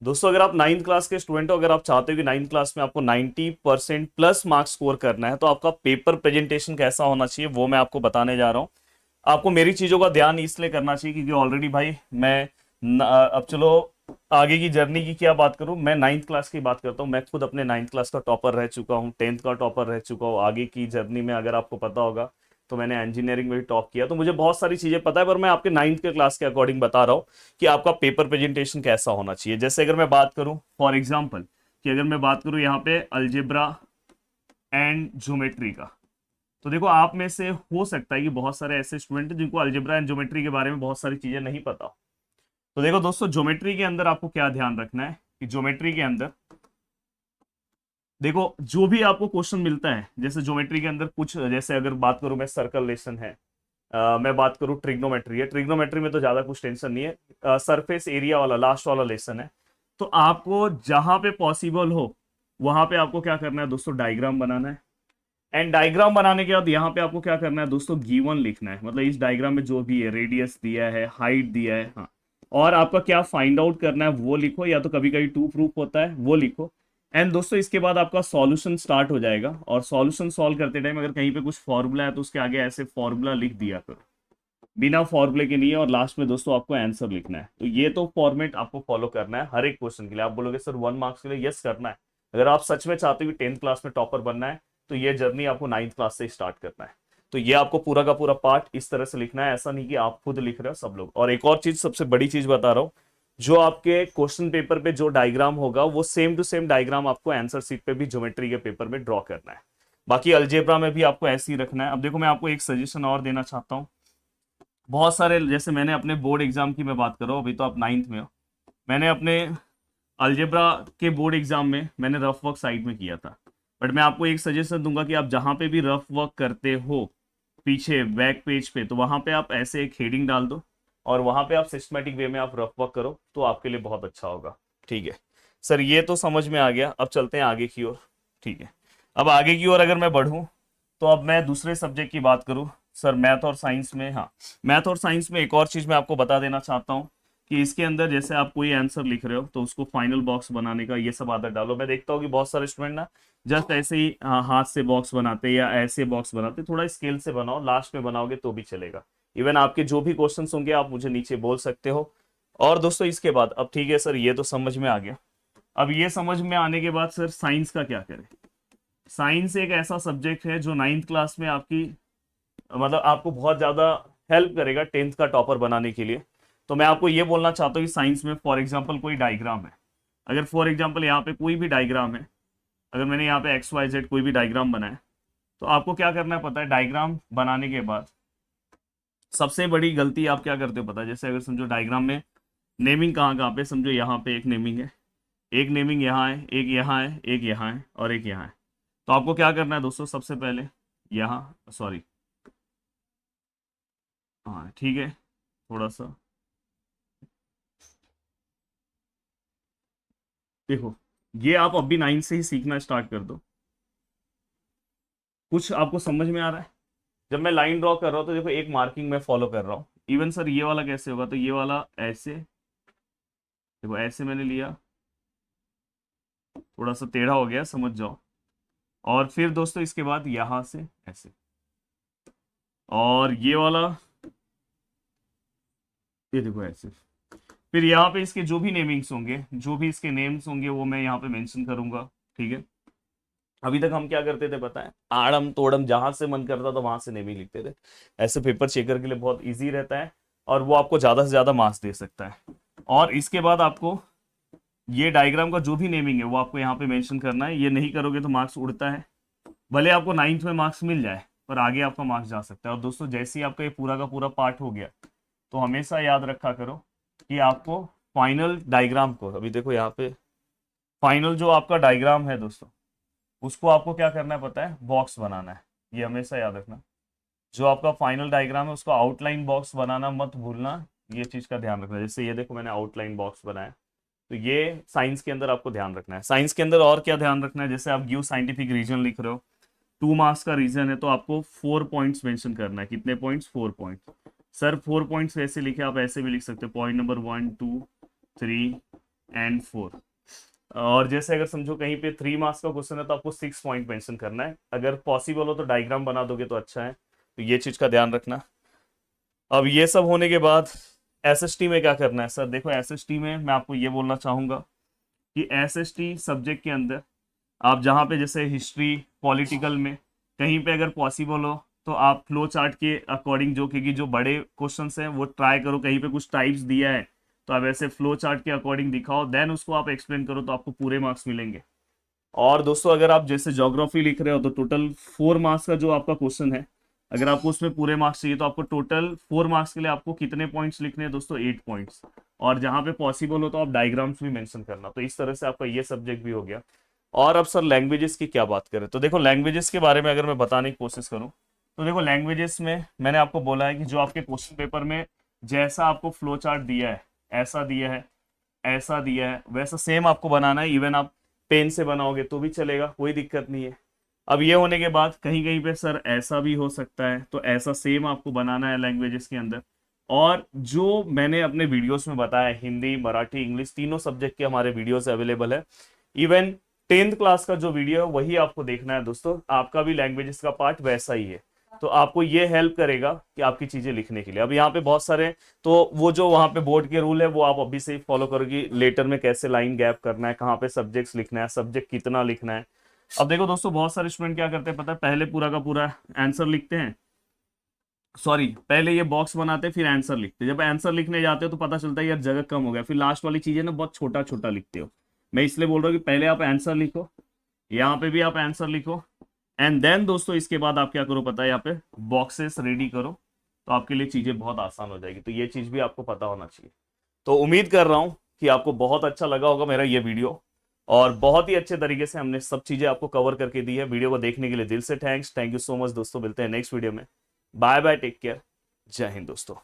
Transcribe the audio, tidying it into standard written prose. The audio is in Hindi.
दोस्तों अगर आप नाइन्थ क्लास के स्टूडेंट हो, अगर आप चाहते हो कि नाइन्थ क्लास में आपको 90% प्लस मार्क्स स्कोर करना है, तो आपका पेपर प्रेजेंटेशन कैसा होना चाहिए वो मैं आपको बताने जा रहा हूँ। आपको मेरी चीजों का ध्यान इसलिए करना चाहिए क्योंकि ऑलरेडी भाई मैं अब चलो आगे की जर्नी की क्या बात करूं, मैं नाइन्थ क्लास की बात करता हूं। मैं खुद अपने नाइन्थ क्लास का टॉपर रह चुका हूं, टेंथ का टॉपर रह चुका हूं। आगे की जर्नी में अगर आपको पता होगा तो मैंने इंजीनियरिंग में भी टॉप किया, तो मुझे बहुत सारी चीजें पता है, पर मैं आपके नाइन्थ के क्लास के अकॉर्डिंग बता रहा हूँ कि आपका पेपर प्रेजेंटेशन कैसा होना चाहिए। जैसे अगर मैं बात करूं फॉर एग्जाम्पल कि अगर मैं बात करूं यहाँ पे अलजेब्रा एंड ज्योमेट्री का, तो देखो आप में से हो सकता है कि बहुत सारे ऐसे स्टूडेंट हैं जिनको अलजेब्रा एंड ज्योमेट्री के बारे में बहुत सारी चीजें नहीं पता। तो देखो दोस्तों, ज्योमेट्री के अंदर आपको क्या ध्यान रखना है कि ज्योमेट्री के अंदर देखो जो भी आपको क्वेश्चन मिलता है, जैसे ज्योमेट्री के अंदर कुछ, जैसे अगर बात करूं मैं सर्कल लेसन है, मैं बात करूं ट्रिग्नोमेट्री है। ट्रिग्नोमेट्री में तो ज्यादा कुछ टेंशन नहीं है, सरफेस एरिया वाला लास्ट वाला लेसन है। तो आपको जहां पे पॉसिबल हो वहां पे आपको क्या करना है दोस्तों, डायग्राम बनाना है। एंड डायग्राम बनाने के बाद यहाँ पे आपको क्या करना है दोस्तों, गिवन लिखना है। मतलब इस डायग्राम में जो भी है, रेडियस दिया है, हाइट दिया है, हाँ, और आपका क्या फाइंड आउट करना है वो लिखो, या तो कभी कभी टू प्रूफ होता है वो लिखो। एंड दोस्तों इसके बाद आपका सॉल्यूशन स्टार्ट हो जाएगा, और सॉल्यूशन सॉल्व करते टाइम अगर कहीं पे कुछ फॉर्मूला है तो उसके आगे ऐसे फॉर्मूला लिख दिया करो, बिना फॉर्मूले के नहीं है। और लास्ट में दोस्तों आपको आंसर लिखना है। तो ये तो फॉर्मेट आपको फॉलो करना है हर एक क्वेश्चन के लिए। आप बोलोगे सर 1 मार्क्स के लिए, यस करना है। अगर आप सच में चाहते हो कि 10th क्लास में टॉपर बनना है तो ये जर्नी आपको 9th क्लास से स्टार्ट करना है। तो ये आपको पूरा का पूरा पार्ट इस तरह से लिखना है, ऐसा नहीं कि आप खुद लिख रहे हो, सब लोग। और एक और चीज, सबसे बड़ी चीज बता रहा हूँ, जो आपके क्वेश्चन पेपर पे जो डायग्राम होगा वो सेम टू सेम डायग्राम आपको आंसर शीट पे भी ज्योमेट्री के पेपर में ड्रॉ करना है। बाकी अलजेब्रा में भी आपको ऐसे ही रखना है। अब देखो मैं आपको एक सजेशन और देना चाहता हूँ। बहुत सारे, जैसे मैंने अपने बोर्ड एग्जाम की मैं बात कर रहा हूँ, अभी तो आप नाइन्थ में हो, मैंने अपने अलजेब्रा के बोर्ड एग्जाम में मैंने रफ वर्क साइड में किया था। बट मैं आपको एक सजेशन दूंगा कि आप जहां पे भी रफ वर्क करते हो पीछे बैक पेज पे, तो वहां पे आप ऐसे एक हेडिंग डाल दो और वहां पे आप सिस्टमेटिक वे में आप रफ वर्क करो, तो आपके लिए बहुत अच्छा होगा। ठीक है सर, ये तो समझ में आ गया। अब चलते हैं आगे की ओर। ठीक है, अब आगे की ओर अगर मैं बढ़ूं तो अब मैं दूसरे सब्जेक्ट की बात करूं, सर मैथ और साइंस में। हाँ, मैथ और साइंस में एक और चीज मैं आपको बता देना चाहता हूँ कि इसके अंदर जैसे आप कोई आंसर लिख रहे हो तो उसको फाइनल बॉक्स बनाने का ये सब आदत डालो। मैं देखता हूँ कि बहुत सारे स्टूडेंट ना जस्ट ऐसे ही हाथ से बॉक्स बनाते या ऐसे बॉक्स बनाते। थोड़ा स्केल से बनाओ, लास्ट में बनाओगे तो भी चलेगा। इवन आपके जो भी क्वेश्चन होंगे आप मुझे नीचे बोल सकते हो। और दोस्तों इसके बाद, अब ठीक है सर ये तो समझ में आ गया। अब ये समझ में आने के बाद सर साइंस का क्या करें। साइंस एक ऐसा सब्जेक्ट है जो 9th क्लास में आपकी, मतलब आपको बहुत ज्यादा हेल्प करेगा 10th का टॉपर बनाने के लिए। तो मैं आपको ये बोलना चाहता हूँ कि साइंस में फॉर एग्जांपल कोई डायग्राम है, अगर फॉर एग्जांपल यहाँ पे कोई भी डायग्राम है, अगर मैंने यहाँ पे एक्स वाई जेड कोई भी डायग्राम बनाया, तो आपको क्या करना है पता है। डायग्राम बनाने के बाद सबसे बड़ी गलती आप क्या करते हो पता है, जैसे अगर समझो डायग्राम में नेमिंग कहाँ कहाँ पे, समझो यहाँ पे एक नेमिंग है, एक नेमिंग यहाँ है, एक यहाँ है, एक यहाँ है और एक यहाँ है। तो आपको क्या करना है दोस्तों, सबसे पहले यहाँ, सॉरी, हाँ ठीक है, थोड़ा सा देखो, ये आप अभी 9 से ही सीखना स्टार्ट कर दो। कुछ आपको समझ में आ रहा है। जब मैं लाइन ड्रॉ कर रहा हूँ तो देखो एक मार्किंग में फॉलो कर रहा हूँ। इवन सर ये वाला कैसे होगा, तो ये वाला ऐसे, देखो ऐसे मैंने लिया, थोड़ा सा टेढ़ा हो गया, समझ जाओ। और फिर दोस्तों इसके बाद यहां से ऐसे, और ये वाला, ये देखो ऐसे। फिर यहाँ पे इसके जो भी नेमिंग्स होंगे, जो भी इसके नेम्स होंगे वो मैं यहाँ पे मेंशन करूंगा। ठीक है, अभी तक हम क्या करते थे पता है, आड़म तोड़म जहां से मन करता था वहां से नेमिंग लिखते थे। ऐसे पेपर चेकर के लिए बहुत इजी रहता है और वो आपको ज्यादा से ज्यादा मार्क्स दे सकता है। और इसके बाद आपको ये डायग्राम का जो भी नेमिंग है वो आपको यहाँ पे मेंशन करना है। ये नहीं करोगे तो मार्क्स उड़ता है। भले आपको 9th में मार्क्स मिल जाए पर आगे आपका मार्क्स जा सकता है। और दोस्तों जैसे ही आपका ये पूरा का पूरा पार्ट हो गया तो हमेशा याद रखा करो कि आपको फाइनल डायग्राम को, अभी देखो यहाँ पे फाइनल जो आपका डायग्राम है दोस्तों, उसको आपको क्या करना है पता है, बॉक्स बनाना है। ये हमेशा याद रखना, जो आपका फाइनल डायग्राम है उसको आउटलाइन बॉक्स बनाना मत भूलना। ये चीज का ध्यान रखना। जैसे ये देखो मैंने आउटलाइन बॉक्स बनाया, तो ये साइंस के अंदर आपको ध्यान रखना है। साइंस के अंदर और क्या ध्यान रखना है, जैसे आप गिव साइंटिफिक रीजन लिख रहे हो, 2 मार्क्स का रीजन है तो आपको 4 पॉइंट्स मेंशन करना है। कितने पॉइंट्स, 4 पॉइंट्स। सर 4 पॉइंट्स वैसे लिखे, आप ऐसे भी लिख सकते हो, पॉइंट नंबर 1 2 3 एंड 4। और जैसे अगर समझो कहीं पे 3 मार्क्स का क्वेश्चन है तो आपको 6 पॉइंट मेंशन करना है, अगर पॉसिबल हो तो डायग्राम बना दोगे तो अच्छा है, तो ये चीज का ध्यान रखना। अब ये सब होने के बाद एसएसटी में क्या करना है सर? देखो एसएसटी में मैं आपको ये बोलना चाहूंगा कि एसएसटी सब्जेक्ट के अंदर आप जहाँ पे जैसे हिस्ट्री पॉलिटिकल में कहीं पे अगर पॉसिबल हो तो आप फ्लो चार्ट के अकॉर्डिंग, जो क्योंकि जो बड़े क्वेश्चंस हैं वो ट्राई करो, कहीं पे कुछ टाइप्स दिया है तो आप ऐसे फ्लो चार्ट के अकॉर्डिंग दिखाओ, देन उसको आप एक्सप्लेन करो तो आपको पूरे मार्क्स मिलेंगे। और दोस्तों अगर आप जैसे ज्योग्राफी लिख रहे हो तो टोटल 4 मार्क्स का जो आपका क्वेश्चन है, अगर आपको उसमें पूरे मार्क्स चाहिए तो आपको टोटल 4 मार्क्स के लिए आपको कितने पॉइंट्स लिखने हैं दोस्तों? 8 पॉइंट्स। और जहां पे पॉसिबल हो तो आप डायग्राम्स भी मेंशन करना। तो इस तरह से आपका ये सब्जेक्ट भी हो गया। और अब सर लैंग्वेजेस की क्या बात करें, तो देखो लैंग्वेजेस के बारे में अगर मैं बताने की कोशिश करूं तो देखो लैंग्वेजेस में मैंने आपको बोला है कि जो आपके क्वेश्चन पेपर में जैसा आपको फ्लो चार्ट दिया है, ऐसा दिया है, ऐसा दिया है, वैसा सेम आपको बनाना है। इवन आप पेन से बनाओगे तो भी चलेगा, कोई दिक्कत नहीं है। अब ये होने के बाद कहीं कहीं पे सर ऐसा भी हो सकता है, तो ऐसा सेम आपको बनाना है लैंग्वेजेस के अंदर। और जो मैंने अपने वीडियोस में बताया, हिंदी मराठी इंग्लिश तीनों सब्जेक्ट के हमारे वीडियोस अवेलेबल है। इवन 10th क्लास का जो वीडियो है वही आपको देखना है दोस्तों, आपका भी लैंग्वेजेस का पार्ट वैसा ही है। तो आपको ये हेल्प करेगा कि आपकी चीजें लिखने के लिए। अब यहाँ पे बहुत सारे, तो वो जो वहाँ पे बोर्ड के रूल है वो आप अभी से ही फॉलो करोगे, लेटर में कैसे लाइन गैप करना है, कहाँ पे सब्जेक्ट्स लिखना है, सब्जेक्ट कितना लिखना है। अब देखो दोस्तों बहुत सारे स्टूडेंट क्या करते हैं पता है, पहले पूरा का पूरा आंसर लिखते हैं, सॉरी पहले ये बॉक्स बनाते हैं फिर आंसर लिखते हैं। जब आंसर लिखने जाते हो तो पता चलता है यार जगह कम हो गया, फिर लास्ट वाली चीजें ना बहुत छोटा छोटा लिखते हो। मैं इसलिए बोल रहा हूँ कि पहले आप आंसर लिखो, यहाँ पे भी आप आंसर लिखो, एंड देन दोस्तों इसके बाद आप क्या करो पता है, यहाँ पे बॉक्सेस रेडी करो, तो आपके लिए चीजें बहुत आसान हो जाएगी। तो ये चीज भी आपको पता होना चाहिए। तो उम्मीद कर रहा हूं कि आपको बहुत अच्छा लगा होगा मेरा ये वीडियो, और बहुत ही अच्छे तरीके से हमने सब चीजें आपको कवर करके दी है। वीडियो को देखने के लिए दिल से थैंक यू सो मच दोस्तों। मिलते हैं नेक्स्ट वीडियो में। बाय बाय, टेक केयर, जय हिंद दोस्तों।